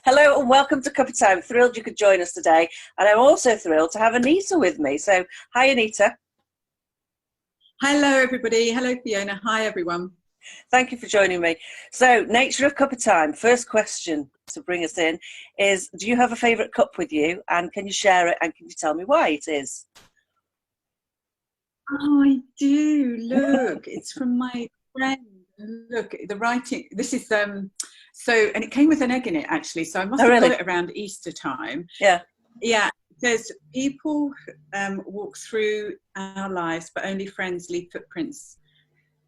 Hello and welcome to Cuppa Time. Thrilled you could join us today. And I'm also thrilled to have Anita with me. So, hi Anita. Hello everybody. Hello Fiona. Hi everyone. Thank you for joining me. So, nature of Cuppa Time. First question to bring us in is, do you have a favourite cup with you? And can you share it? And can you tell me why it is? Oh, I do. Look, it's from my friend. Look, the writing. This is and it came with an egg in it actually. So I must have got it around Easter time. Yeah. Yeah. It says people walk through our lives, but only friends leave footprints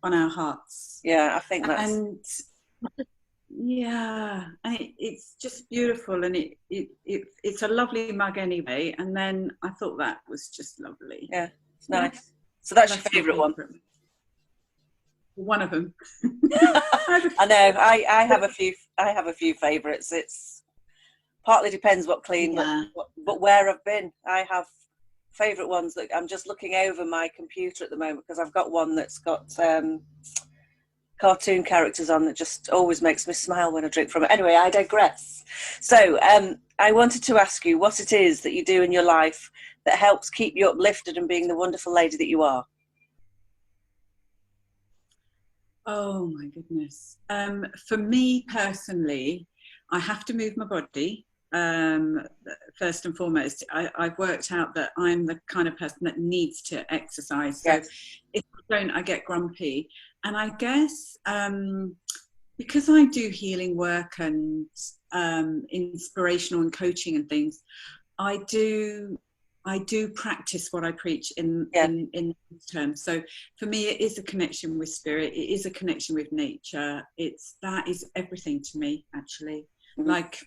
on our hearts. Yeah, I think that's. And yeah, and it's just beautiful, and it's a lovely mug anyway. And then I thought that was just lovely. Yeah, it's nice. Yeah. So that's your favourite one. One of them. I know. I have a few. I have a few favourites. It's partly depends what clean, yeah. but where I've been. I have favourite ones that I'm just looking over my computer at the moment because I've got one that's got cartoon characters on that just always makes me smile when I drink from it. Anyway, I digress. So I wanted to ask you what it is that you do in your life that helps keep you uplifted and being the wonderful lady that you are. Oh my goodness. For me personally, I have to move my body. First and foremost, I've worked out that I'm the kind of person that needs to exercise. So yes. If I don't, I get grumpy. And I guess because I do healing work and inspirational and coaching and things, I do practice what I preach in terms. So for me, it is a connection with spirit. It is a connection with nature. That is everything to me, actually. Mm-hmm. Like,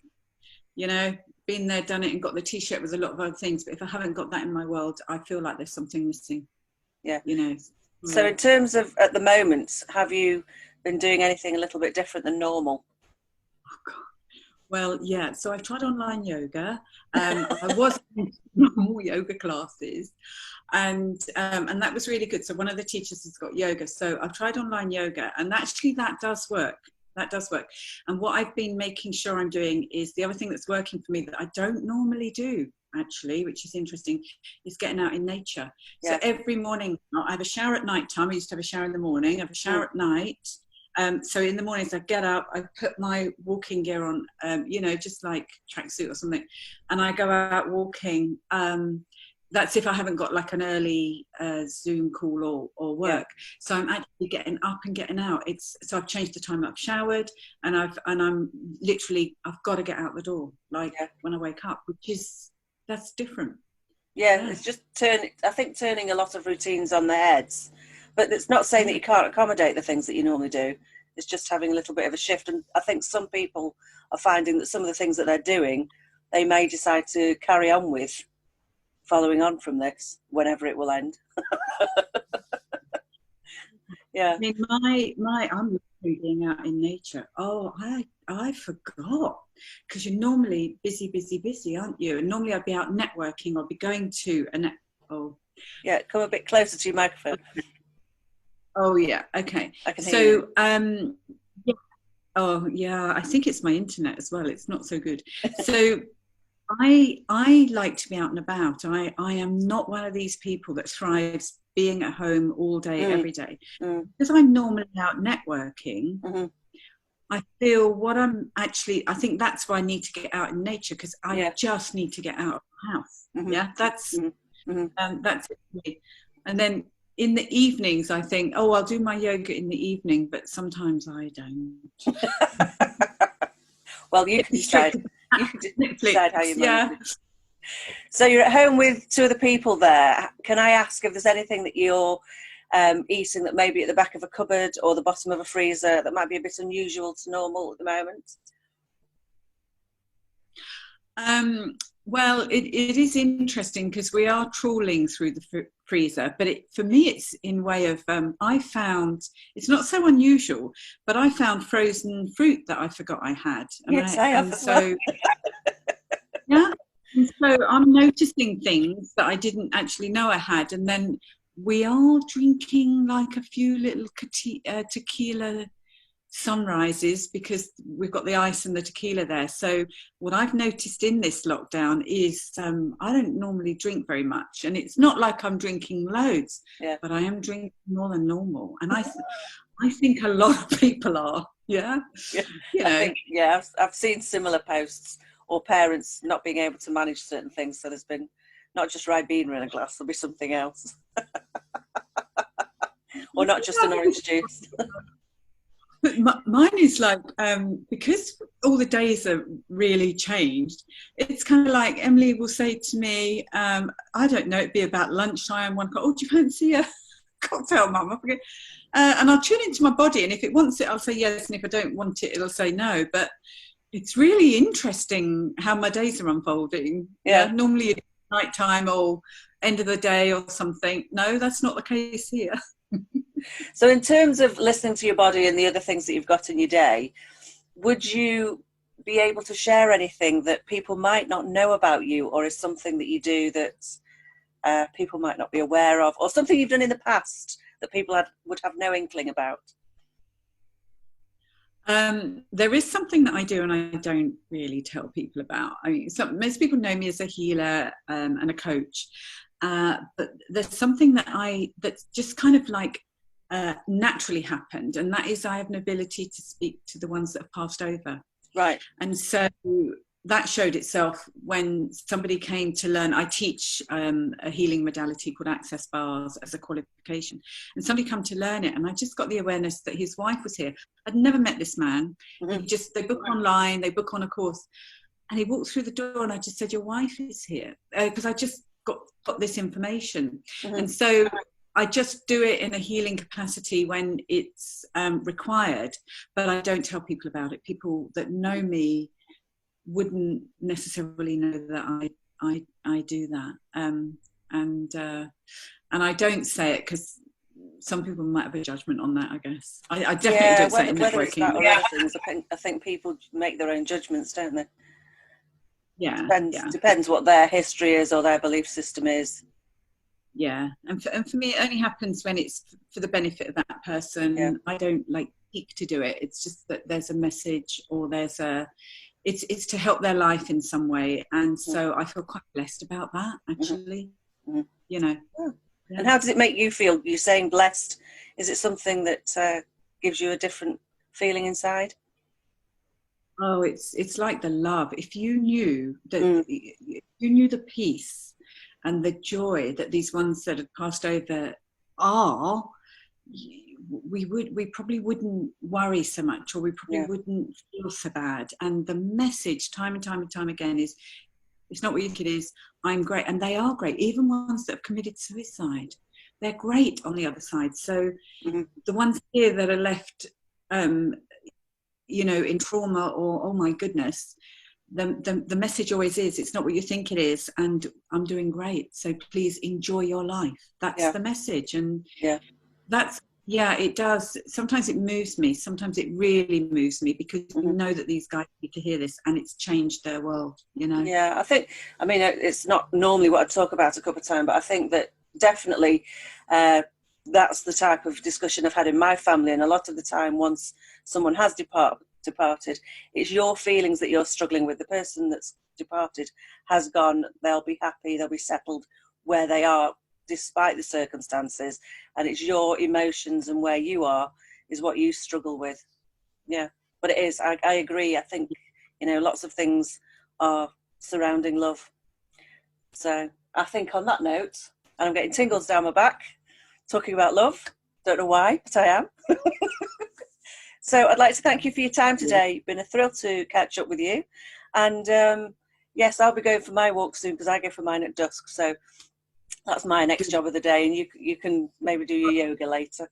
you know, been there, done it, and got the T-shirt with a lot of other things. But if I haven't got that in my world, I feel like there's something missing. Yeah. You know. So in terms of at the moment, have you been doing anything a little bit different than normal? Oh, God. Well, yeah. So I've tried online yoga. I was in normal yoga classes, and that was really good. So one of the teachers has got yoga. So I've tried online yoga, and actually that does work. That does work. And what I've been making sure I'm doing is the other thing that's working for me that I don't normally do, actually, which is interesting, is getting out in nature. Yeah. So every morning, I have a shower at night time. I used to have a shower in the morning. I have a shower at night. So in the mornings I get up, I put my walking gear on, you know, just like tracksuit or something, and I go out walking. That's if I haven't got like an early Zoom call or work. Yeah. So I'm actually getting up and getting out. So I've changed the time I've showered, and I'm literally, I've got to get out the door, like when I wake up, that's different. Yeah, it's just I think turning a lot of routines on their heads. But it's not saying that you can't accommodate the things that you normally do. It's just having a little bit of a shift. And I think some people are finding that some of the things that they're doing, they may decide to carry on with following on from this, whenever it will end. Yeah. I mean, I'm being out in nature. Oh, I forgot. Because you're normally busy, aren't you? And normally I'd be out networking or be going to Yeah, come a bit closer to your microphone. Okay. Oh yeah, okay. I can hear you. Yeah. Oh yeah, I think it's my internet as well. It's not so good. So I like to be out and about. I am not one of these people that thrives being at home all day, every day. Because I'm normally out networking, I feel I think that's why I need to get out in nature, because I just need to get out of the house. Yeah, that's it for me. And then in the evenings, I think, I'll do my yoga in the evening, but sometimes I don't. Well, you can decide. You can decide how you manage it. So you're at home with two other people there. Can I ask if there's anything that you're eating that may be at the back of a cupboard or the bottom of a freezer that might be a bit unusual to normal at the moment? Well, it is interesting because we are trawling through the freezer, but for me it's in way of, I found, it's not so unusual, but I found frozen fruit that I forgot I had. Yes, I have. So, yeah, and so I'm noticing things that I didn't actually know I had, and then we are drinking like a few little tequila sunrises because we've got the ice and the tequila there. So what I've noticed in this lockdown is I don't normally drink very much, and it's not like I'm drinking loads, but I am drinking more than normal, and I think a lot of people are. Yeah. I've seen similar posts, or parents not being able to manage certain things. So there's been not just Ribena in a glass, there'll be something else. Or not just an orange juice. But mine is like, because all the days are really changed, it's kind of like Emily will say to me, I don't know, it'd be about lunchtime, 1 o'clock, oh, do you fancy a cocktail, Mum? I forget. And I'll tune into my body, and if it wants it, I'll say yes, and if I don't want it, it'll say no. But it's really interesting how my days are unfolding. Yeah. Normally it's nighttime or end of the day or something. No, that's not the case here. So in terms of listening to your body and the other things that you've got in your day, would you be able to share anything that people might not know about you, or is something that you do that people might not be aware of, or something you've done in the past that people would have no inkling about? There is something that I do and I don't really tell people about. I mean, most people know me as a healer and a coach, but there's something that's just kind of like naturally happened, and that is I have an ability to speak to the ones that have passed over. Right. And so that showed itself when somebody came to learn. I teach a healing modality called access bars as a qualification, and somebody come to learn it, and I just got the awareness that his wife was here. I'd never met this man. Mm-hmm. They book online, they book on a course, and he walked through the door, and I just said, your wife is here, because I just got this information. Mm-hmm. And so I just do it in a healing capacity when it's required, but I don't tell people about it. People that know me wouldn't necessarily know that I do that, and I don't say it because some people might have a judgment on that. I guess I definitely don't say it in networking. It's that or other things, I think people make their own judgments, don't they? Yeah, depends what their history is or their belief system is. Yeah, and for me, it only happens when it's for the benefit of that person. Yeah. I don't seek to do it. It's just that there's a message, or it's to help their life in some way, and so I feel quite blessed about that, actually. Mm-hmm. You know. Yeah. And how does it make you feel? You're saying blessed. Is it something that gives you a different feeling inside? Oh, it's like the love. If you knew that, you knew the peace and the joy that these ones that had passed over are, we probably wouldn't worry so much, or we probably wouldn't feel so bad. And the message time and time and time again is, it's not what you think it is. I'm great. And they are great. Even ones that have committed suicide, they're great on the other side. So the ones here that are left, in trauma, or, oh my goodness, the message always is, it's not what you think it is, and I'm doing great, so please enjoy your life. That's the message. And it does. Sometimes it moves me, sometimes it really moves me, because you know that these guys need to hear this, and it's changed their world, I think, it's not normally what I talk about a couple of times, but I think that definitely that's the type of discussion I've had in my family. And a lot of the time, once someone has departed, it's your feelings that you're struggling with. The person that's departed has gone, they'll be happy, they'll be settled where they are despite the circumstances, and it's your emotions and where you are is what you struggle with. But it is, I agree. I think lots of things are surrounding love. So I think on that note, and I'm getting tingles down my back talking about love, don't know why, but I am. So I'd like to thank you for your time today. It's been a thrill to catch up with you. And yes, I'll be going for my walk soon, because I go for mine at dusk. So that's my next job of the day, and you can maybe do your yoga later.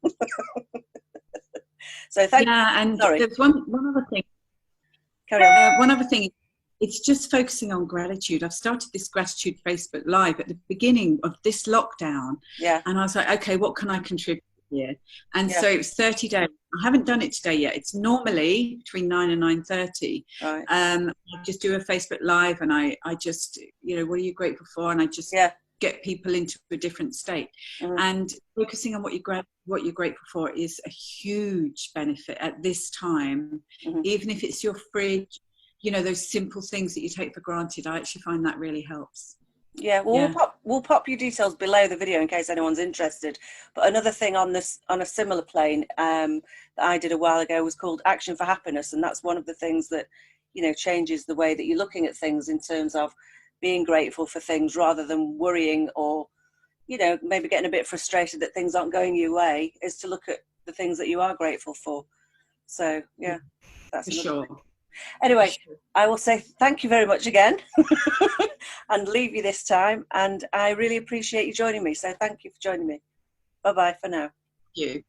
So thank you. Yeah, and there's one other thing. Carry on. One other thing. It's just focusing on gratitude. I've started this gratitude Facebook Live at the beginning of this lockdown. Yeah. And I was like, okay, what can I contribute here? And so it was 30 days. I haven't done it today yet. It's normally between 9 and 9:30. Right. I just do a Facebook Live, and I just, what are you grateful for? And I just get people into a different state. And focusing on what you're grateful for is a huge benefit at this time. Even if it's your fridge, you know, those simple things that you take for granted, I actually find that really helps. Yeah, well, we'll pop your details below the video in case anyone's interested. But another thing on a similar plane that I did a while ago was called Action for Happiness, and that's one of the things that, you know, changes the way that you're looking at things in terms of being grateful for things rather than worrying or, you know, maybe getting a bit frustrated that things aren't going your way, is to look at the things that you are grateful for. So yeah, that's for sure. thing. Anyway, I will say thank you very much again and leave you this time. And I really appreciate you joining me. So thank you for joining me. Bye-bye for now. Thank you.